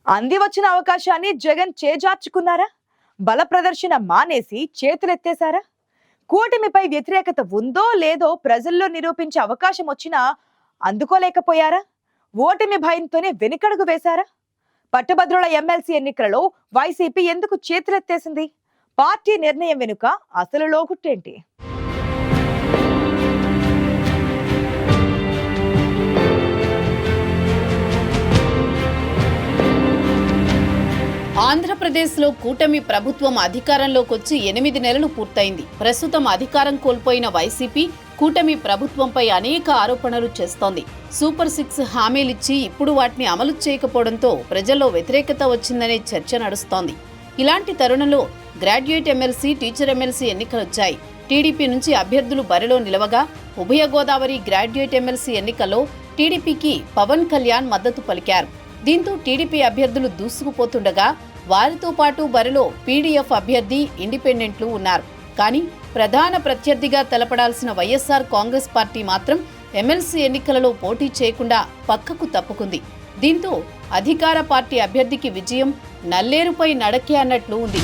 అంది వచ్చిన అవకాశాన్ని జగన్ చేజార్చుకున్నారా? బల ప్రదర్శన మానేసి చేతులెత్తేశారా? కూటమిపై వ్యతిరేకత ఉందో లేదో ప్రజల్లో నిరూపించే అవకాశం వచ్చినా అందుకోలేకపోయారా? ఓటమి భయంతోనే వెనుకడుగు వేశారా? పట్టభద్రుల ఎమ్మెల్సీ ఎన్నికలలో వైసీపీ ఎందుకు చేతులెత్తేసింది? పార్టీ నిర్ణయం వెనుక అసలు లోగుట్టేంటి? ఆంధ్రప్రదేశ్లో కూటమి ప్రభుత్వం అధికారంలోకి వచ్చి 8 నెలలు పూర్తయింది. ప్రస్తుతం అధికారం కోల్పోయిన వైసీపీ కూటమి ప్రభుత్వంపై అనేక ఆరోపణలు చేస్తోంది. సూపర్ 6 హామీలిచ్చి ఇప్పుడు వాటిని అమలు చేయకపోవడంతో ప్రజల్లో వ్యతిరేకత వచ్చిందనే చర్చ నడుస్తోంది. ఇలాంటి తరుణంలో గ్రాడ్యుయేట్ ఎమ్మెల్సీ, టీచర్ ఎమ్మెల్సీ ఎన్నికలొచ్చాయి. టీడీపీ నుంచి అభ్యర్థులు బరిలో నిలవగా ఉభయ గోదావరి గ్రాడ్యుయేట్ ఎమ్మెల్సీ ఎన్నికల్లో టీడీపీకి పవన్ కళ్యాణ్ మద్దతు పలికారు. దీంతో టీడీపీ అభ్యర్థులు దూసుకుపోతుండగా వారితో పాటు బరిలో పీడీఎఫ్ అభ్యర్థి, ఇండిపెండెంట్లు ఉన్నారు. కానీ ప్రధాన ప్రత్యర్థిగా తెలపడాల్సిన వైఎస్ఆర్ కాంగ్రెస్ పార్టీ మాత్రం ఎమ్మెల్సీ ఎన్నికలలో పోటీ చేయకుండా పక్కకు తప్పుకుంది. దీంతో అధికార పార్టీ అభ్యర్థికి విజయం నల్లేరుపై నడకే అన్నట్లు ఉంది.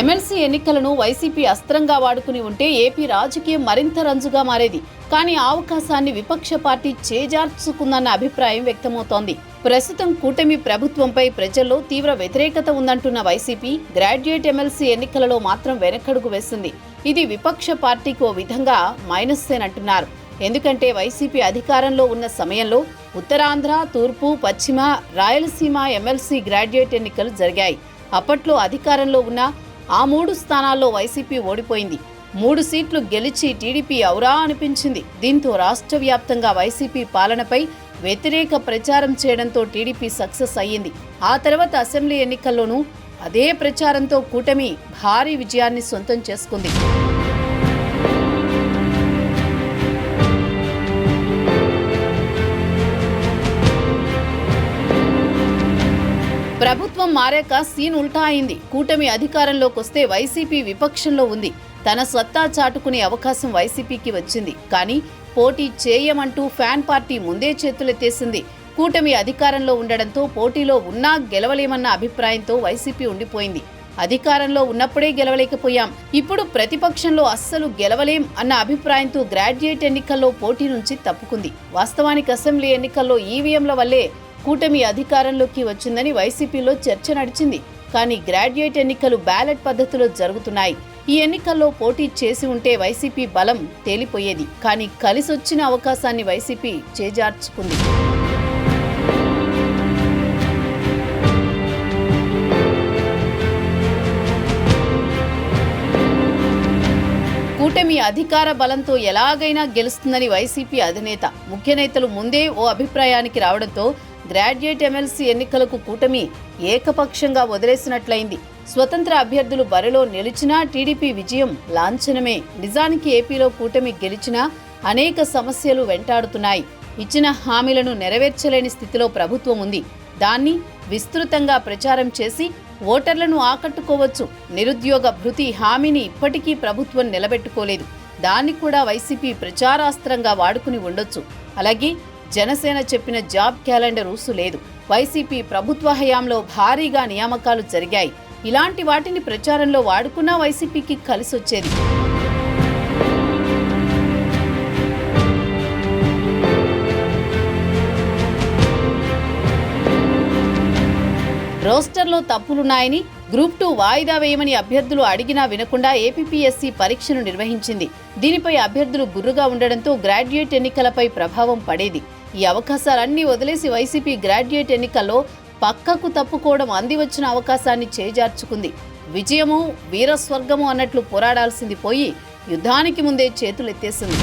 ఎమ్మెల్సీ ఎన్నికలను వైసీపీ అస్త్రంగా వాడుకుని ఉంటే ఏపీ రాజకీయం మరింత రంజుగా మారేది. కానీ ఆ అవకాశాన్ని విపక్ష పార్టీ చేజార్చుకుందన్న అభిప్రాయం వ్యక్తమవుతోంది. ప్రస్తుతం కూటమి ప్రభుత్వంపై ప్రజల్లో తీవ్ర వ్యతిరేకత ఉందంటున్న వైసీపీ గ్రాడ్యుయేట్ ఎమ్మెల్సీ ఎన్నికలలో మాత్రం వెనకడుగు వేసింది. ఇది విపక్ష పార్టీకి ఓ విధంగా మైనస్సేనంటున్నారు. ఎందుకంటే వైసీపీ అధికారంలో ఉన్న సమయంలో ఉత్తరాంధ్ర, తూర్పు, పశ్చిమ, రాయలసీమ ఎమ్మెల్సీ గ్రాడ్యుయేట్ ఎన్నికలు జరిగాయి. అప్పట్లో అధికారంలో ఉన్న ఆ 3 స్థానాల్లో వైసీపీ ఓడిపోయింది. 3 సీట్లు గెలిచి టీడీపీ ఔరా అనిపించింది. దీంతో రాష్ట్ర వ్యాప్తంగా వైసీపీ పాలనపై వ్యతిరేక ప్రచారం చేయడంతో టీడీపీ సక్సెస్ అయ్యింది. ఆ తర్వాత అసెంబ్లీ ఎన్నికల్లోనూ అదే ప్రచారంతో కూటమి భారీ విజయాన్ని సొంతం చేసుకుంది. ప్రభుత్వం మారాక సీన్ ఉల్టా అయింది. కూటమి అధికారంలోకి వస్తే వైసీపీ విపక్షంలో ఉంది. తన సత్తా చాటుకునే అవకాశం వైసీపీకి వచ్చింది. కానీ పోటీ చేయమంటూ ఫ్యాన్ పార్టీ ముందే చేతులెత్తేసింది. కూటమి అధికారంలో ఉండడంతో పోటీలో ఉన్నా గెలవలేమన్న అభిప్రాయంతో వైసీపీ ఉండిపోయింది. అధికారంలో ఉన్నప్పుడే గెలవలేకపోయాం, ఇప్పుడు ప్రతిపక్షంలో అస్సలు గెలవలేం అన్న అభిప్రాయంతో గ్రాడ్యుయేట్ ఎన్నికల్లో పోటీ నుంచి తప్పుకుంది. వాస్తవానికి అసెంబ్లీ ఎన్నికల్లో ఈవీఎంల వల్లే కూటమి అధికారంలోకి వచ్చిందని వైసీపీలో చర్చ నడిచింది. కానీ గ్రాడ్యుయేట్ ఎన్నికలు బ్యాలెట్ పద్ధతిలో జరుగుతున్నాయి. ఈ ఎన్నికల్లో పోటీ చేసి ఉంటే వైసీపీ బలం తేలిపోయేది. కానీ కలిసొచ్చిన అవకాశాన్ని వైసీపీ చేజార్చుకుంది. కూటమి అధికార బలంతో ఎలాగైనా గెలుస్తుందని వైసీపీ అధినేత, ముఖ్య నేతలు ముందే ఓ అభిప్రాయానికి రావడంతో గ్రాడ్యుయేట్ ఎమ్మెల్సీ ఎన్నికలకు కూటమి ఏకపక్షంగా వదిలేసినట్లయింది. స్వతంత్ర అభ్యర్థులు బరిలో నిలిచినా టీడీపీ విజయం లాంఛనమే. నిజానికి ఏపీలో కూటమి గెలిచినా అనేక సమస్యలు వెంటాడుతున్నాయి. ఇచ్చిన హామీలను నెరవేర్చలేని స్థితిలో ప్రభుత్వం ఉంది. దాన్ని విస్తృతంగా ప్రచారం చేసి ఓటర్లను ఆకట్టుకోవచ్చు. నిరుద్యోగ భృతి హామీని ఇప్పటికీ ప్రభుత్వం నిలబెట్టుకోలేదు. దాన్ని కూడా వైసీపీ ప్రచారాస్త్రంగా వాడుకుని ఉండొచ్చు. అలాగే జనసేన చెప్పిన జాబ్ క్యాలెండర్ ఊసు లేదు. వైసీపీ ప్రభుత్వ హయాంలో భారీగా నియామకాలు జరిగాయి. ఇలాంటి వాటిని ప్రచారంలో వాడుకున్నా వైసీపీకి కలిసొచ్చేది. రోస్టర్లో తప్పులున్నాయని, గ్రూప్ 2 వాయిదా వేయమని అభ్యర్థులు అడిగినా వినకుండా ఏపీపీఎస్సీ పరీక్షను నిర్వహించింది. దీనిపై అభ్యర్థులు గుర్రుగా ఉండడంతో గ్రాడ్యుయేట్ ఎన్నికలపై ప్రభావం పడేది. ఈ అవకాశాలన్నీ వదిలేసి వైసీపీ గ్రాడ్యుయేట్ ఎన్నికల్లో పక్కకు తప్పుకోవడం అంది వచ్చిన అవకాశాన్ని చేజార్చుకుంది. విజయము వీరస్వర్గము అన్నట్లు పోరాడాల్సింది పోయి యుద్ధానికి ముందే చేతులెత్తేసింది.